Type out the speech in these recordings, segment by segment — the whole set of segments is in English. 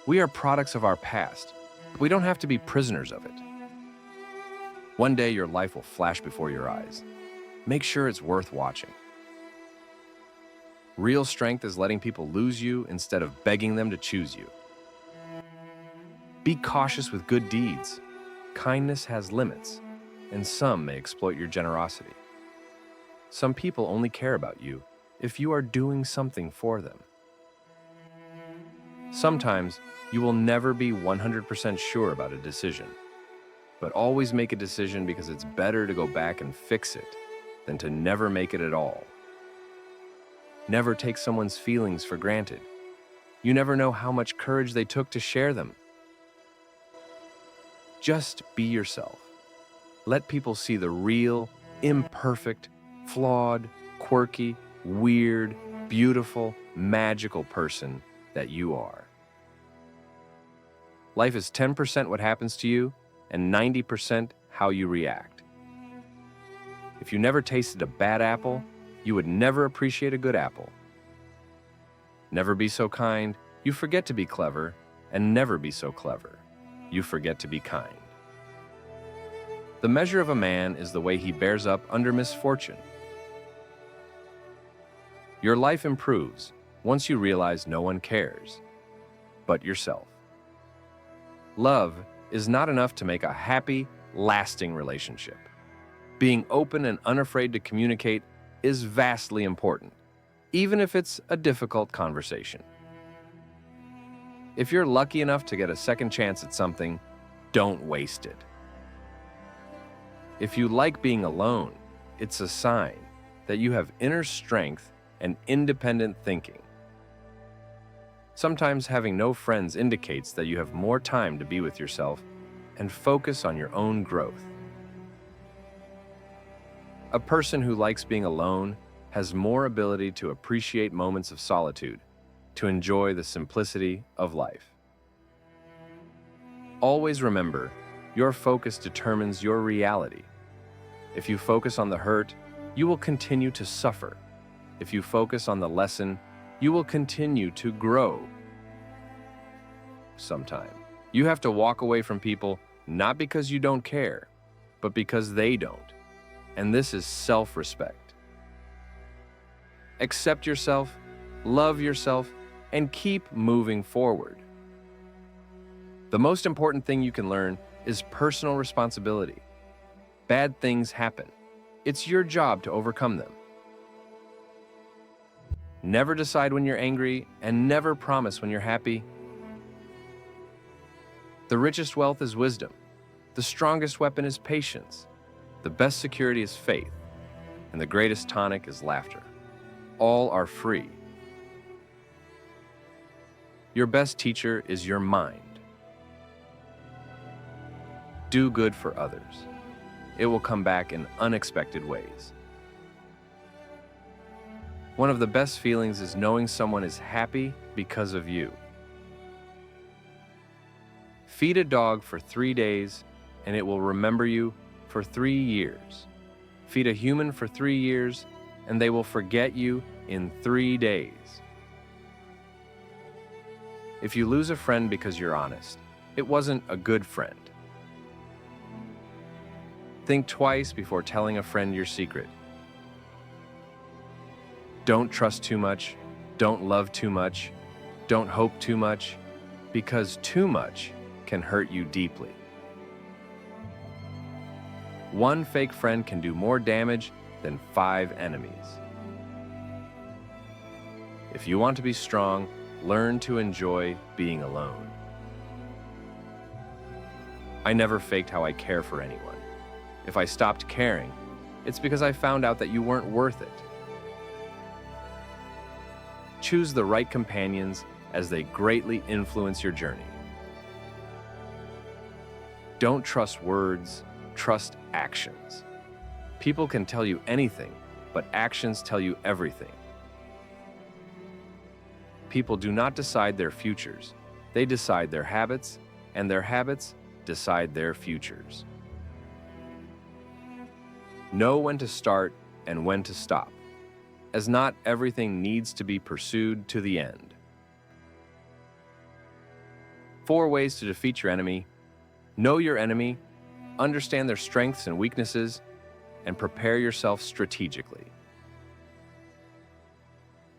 We are products of our past, but we don't have to be prisoners of it. One day your life will flash before your eyes. Make sure it's worth watching. Real strength is letting people lose you instead of begging them to choose you. Be cautious with good deeds. Kindness has limits, and some may exploit your generosity. Some people only care about you if you are doing something for them. Sometimes you will never be 100% sure about a decision, but always make a decision because it's better to go back and fix it than to never make it at all. Never take someone's feelings for granted. You never know how much courage they took to share them. Just be yourself. Let people see the real, imperfect, flawed, quirky, weird, beautiful, magical person that you are. Life is 10% what happens to you and 90% how you react. If you never tasted a bad apple, you would never appreciate a good apple. Never be so kind, you forget to be clever, and never be so clever, you forget to be kind. The measure of a man is the way he bears up under misfortune. Your life improves once you realize no one cares but yourself. Love is not enough to make a happy, lasting relationship. Being open and unafraid to communicate is vastly important, even if it's a difficult conversation. If you're lucky enough to get a second chance at something, don't waste it. If you like being alone, it's a sign that you have inner strength and independent thinking. Sometimes having no friends indicates that you have more time to be with yourself and focus on your own growth. A person who likes being alone has more ability to appreciate moments of solitude, to enjoy the simplicity of life. Always remember, your focus determines your reality. If you focus on the hurt, you will continue to suffer. If you focus on the lesson, you will continue to grow. Sometime, you have to walk away from people not because you don't care, but because they don't. And this is self-respect. Accept yourself, love yourself, and keep moving forward. The most important thing you can learn is personal responsibility. Bad things happen. It's your job to overcome them. Never decide when you're angry and never promise when you're happy. The richest wealth is wisdom. The strongest weapon is patience. The best security is faith. And the greatest tonic is laughter. All are free. Your best teacher is your mind. Do good for others. It will come back in unexpected ways. One of the best feelings is knowing someone is happy because of you. Feed a dog for 3 days, and it will remember you for 3 years. Feed a human for 3 years, and they will forget you in 3 days. If you lose a friend because you're honest, it wasn't a good friend. Think twice before telling a friend your secret. Don't trust too much, don't love too much, don't hope too much, because too much can hurt you deeply. One fake friend can do more damage than 5 enemies. If you want to be strong, learn to enjoy being alone. I never faked how I care for anyone. If I stopped caring, it's because I found out that you weren't worth it. Choose the right companions as they greatly influence your journey. Don't trust words, trust actions. People can tell you anything, but actions tell you everything. People do not decide their futures. They decide their habits, and their habits decide their futures. Know when to start and when to stop, as not everything needs to be pursued to the end. 4 ways to defeat your enemy. Know your enemy, understand their strengths and weaknesses, and prepare yourself strategically.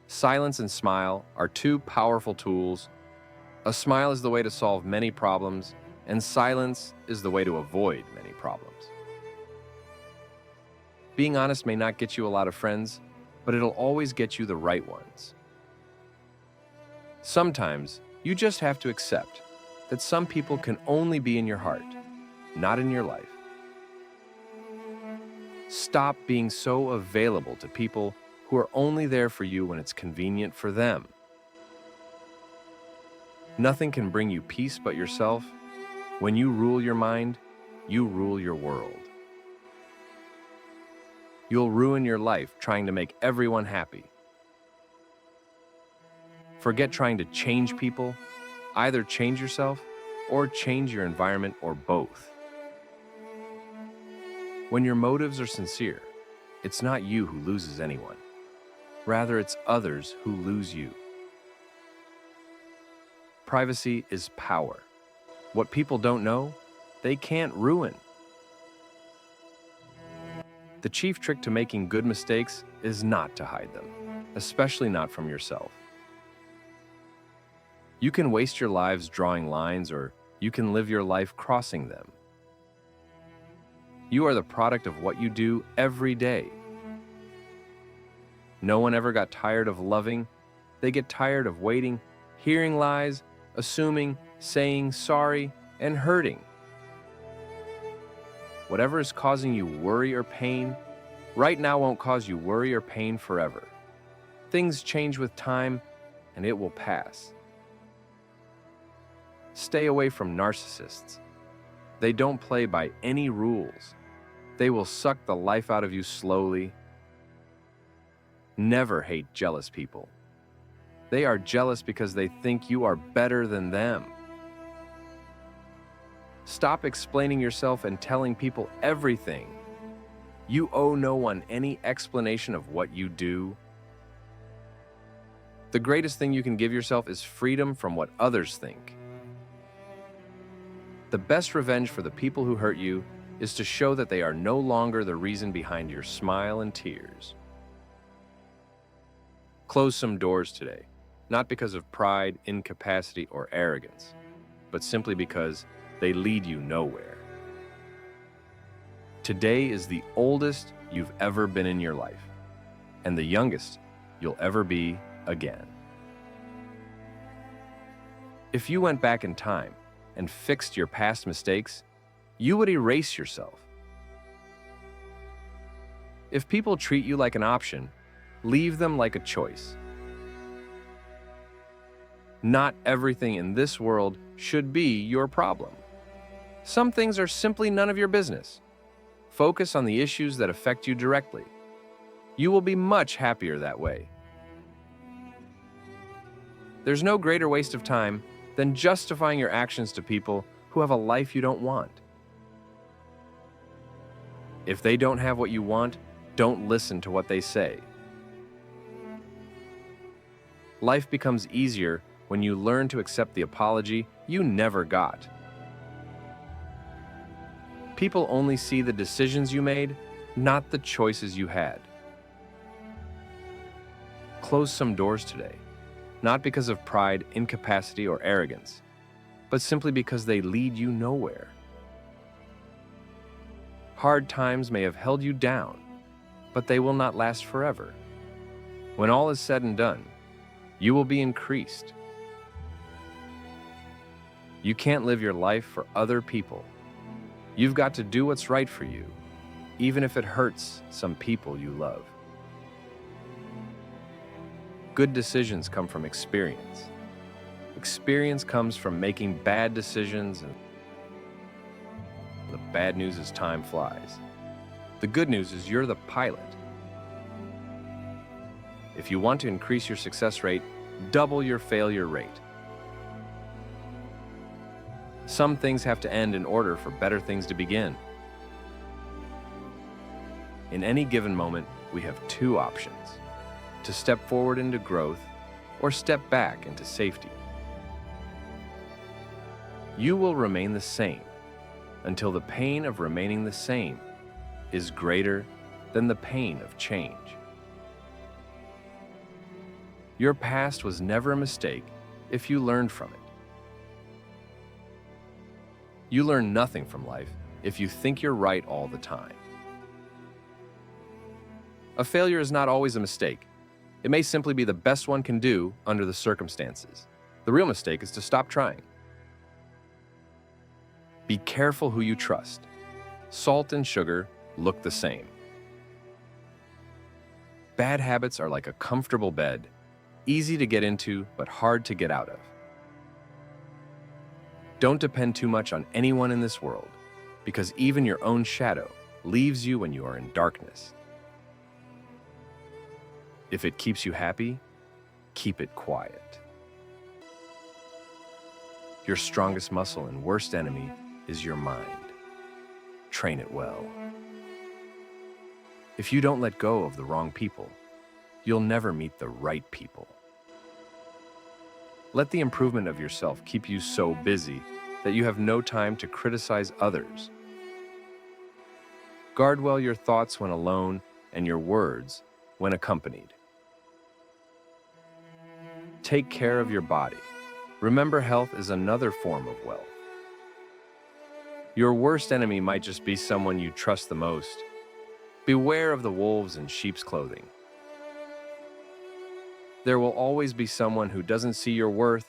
Silence and smile are 2 powerful tools. A smile is the way to solve many problems, and silence is the way to avoid many problems. Being honest may not get you a lot of friends, but it'll always get you the right ones. Sometimes, you just have to accept that some people can only be in your heart, not in your life. Stop being so available to people who are only there for you when it's convenient for them. Nothing can bring you peace but yourself. When you rule your mind, you rule your world. You'll ruin your life trying to make everyone happy. Forget trying to change people. Either change yourself or change your environment, or both. When your motives are sincere, it's not you who loses anyone. Rather, it's others who lose you. Privacy is power. What people don't know, they can't ruin. The chief trick to making good mistakes is not to hide them, especially not from yourself. You can waste your lives drawing lines, or you can live your life crossing them. You are the product of what you do every day. No one ever got tired of loving. They get tired of waiting, hearing lies, assuming, saying sorry, and hurting. Whatever is causing you worry or pain, right now won't cause you worry or pain forever. Things change with time, and it will pass. Stay away from narcissists. They don't play by any rules. They will suck the life out of you slowly. Never hate jealous people. They are jealous because they think you are better than them. Stop explaining yourself and telling people everything. You owe no one any explanation of what you do. The greatest thing you can give yourself is freedom from what others think. The best revenge for the people who hurt you is to show that they are no longer the reason behind your smile and tears. Close some doors today, not because of pride, incapacity, or arrogance, but simply because they lead you nowhere. Today is the oldest you've ever been in your life, and the youngest you'll ever be again. If you went back in time and fixed your past mistakes, you would erase yourself. If people treat you like an option, leave them like a choice. Not everything in this world should be your problem. Some things are simply none of your business. Focus on the issues that affect you directly. You will be much happier that way. There's no greater waste of time than justifying your actions to people who have a life you don't want. If they don't have what you want, don't listen to what they say. Life becomes easier when you learn to accept the apology you never got. People only see the decisions you made, not the choices you had. Close some doors today, not because of pride, incapacity, or arrogance, but simply because they lead you nowhere. Hard times may have held you down, but they will not last forever. When all is said and done, you will be increased. You can't live your life for other people. You've got to do what's right for you, even if it hurts some people you love. Good decisions come from experience. Experience comes from making bad decisions, and the bad news is time flies. The good news is you're the pilot. If you want to increase your success rate, double your failure rate. Some things have to end in order for better things to begin. In any given moment, we have 2 options: to step forward into growth or step back into safety. You will remain the same until the pain of remaining the same is greater than the pain of change. Your past was never a mistake if you learned from it. You learn nothing from life if you think you're right all the time. A failure is not always a mistake. It may simply be the best one can do under the circumstances. The real mistake is to stop trying. Be careful who you trust. Salt and sugar look the same. Bad habits are like a comfortable bed, easy to get into but hard to get out of. Don't depend too much on anyone in this world, because even your own shadow leaves you when you are in darkness. If it keeps you happy, keep it quiet. Your strongest muscle and worst enemy is your mind. Train it well. If you don't let go of the wrong people, you'll never meet the right people. Let the improvement of yourself keep you so busy that you have no time to criticize others. Guard well your thoughts when alone and your words when accompanied. Take care of your body. Remember, health is another form of wealth. Your worst enemy might just be someone you trust the most. Beware of the wolves in sheep's clothing. There will always be someone who doesn't see your worth.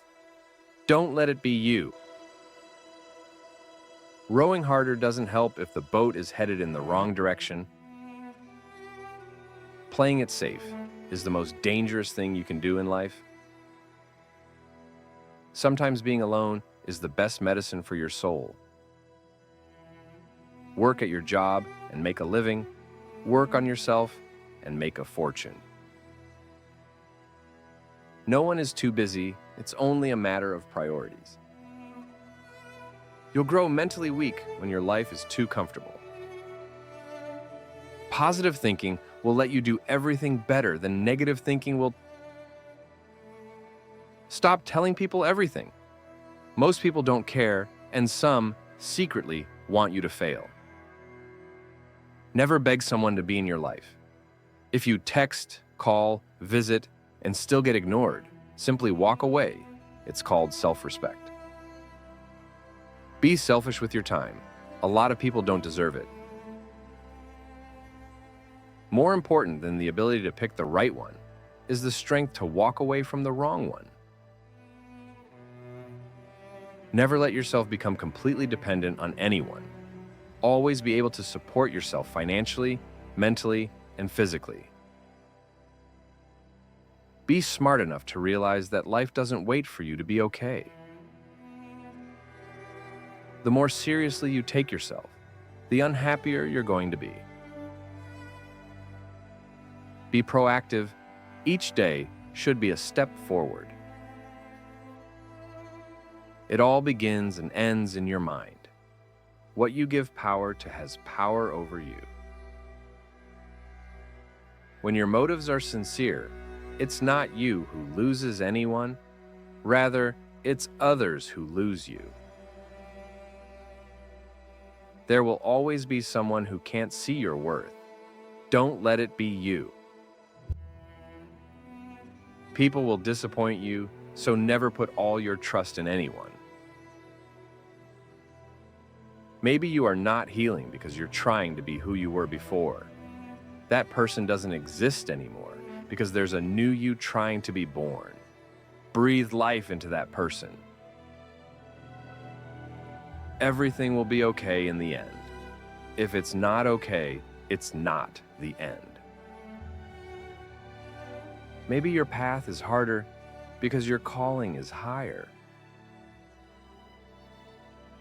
Don't let it be you. Rowing harder doesn't help if the boat is headed in the wrong direction. Playing it safe is the most dangerous thing you can do in life. Sometimes being alone is the best medicine for your soul. Work at your job and make a living. Work on yourself and make a fortune. No one is too busy. It's only a matter of priorities. You'll grow mentally weak when your life is too comfortable. Positive thinking will let you do everything better than negative thinking will. Stop telling people everything. Most people don't care, and some secretly want you to fail. Never beg someone to be in your life. If you text, call, visit, and still get ignored, simply walk away. It's called self-respect. Be selfish with your time. A lot of people don't deserve it. More important than the ability to pick the right one is the strength to walk away from the wrong one. Never let yourself become completely dependent on anyone. Always be able to support yourself financially, mentally, and physically. Be smart enough to realize that life doesn't wait for you to be okay. The more seriously you take yourself, the unhappier you're going to be. Be proactive. Each day should be a step forward. It all begins and ends in your mind. What you give power to has power over you. When your motives are sincere, it's not you who loses anyone. Rather, it's others who lose you. There will always be someone who can't see your worth. Don't let it be you. People will disappoint you, so never put all your trust in anyone. Maybe you are not healing because you're trying to be who you were before. That person doesn't exist anymore because there's a new you trying to be born. Breathe life into that person. Everything will be okay in the end. If it's not okay, it's not the end. Maybe your path is harder because your calling is higher.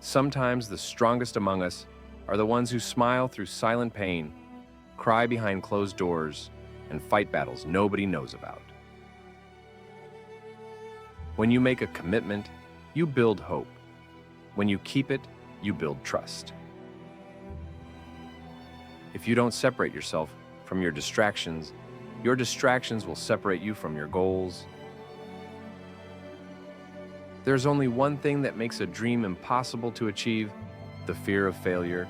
Sometimes the strongest among us are the ones who smile through silent pain, cry behind closed doors, and fight battles nobody knows about. When you make a commitment, you build hope. When you keep it, you build trust. If you don't separate yourself from your distractions will separate you from your goals. There's only one thing that makes a dream impossible to achieve: the fear of failure.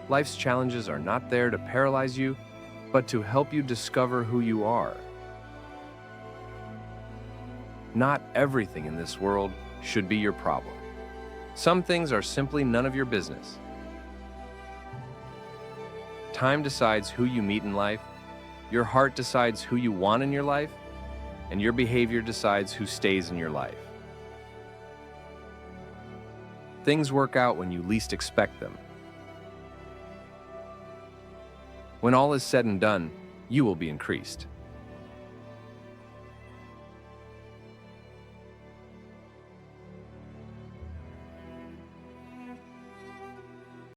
Life's challenges are not there to paralyze you, but to help you discover who you are. Not everything in this world should be your problem. Some things are simply none of your business. Time decides who you meet in life, your heart decides who you want in your life, and your behavior decides who stays in your life. Things work out when you least expect them. When all is said and done, you will be increased.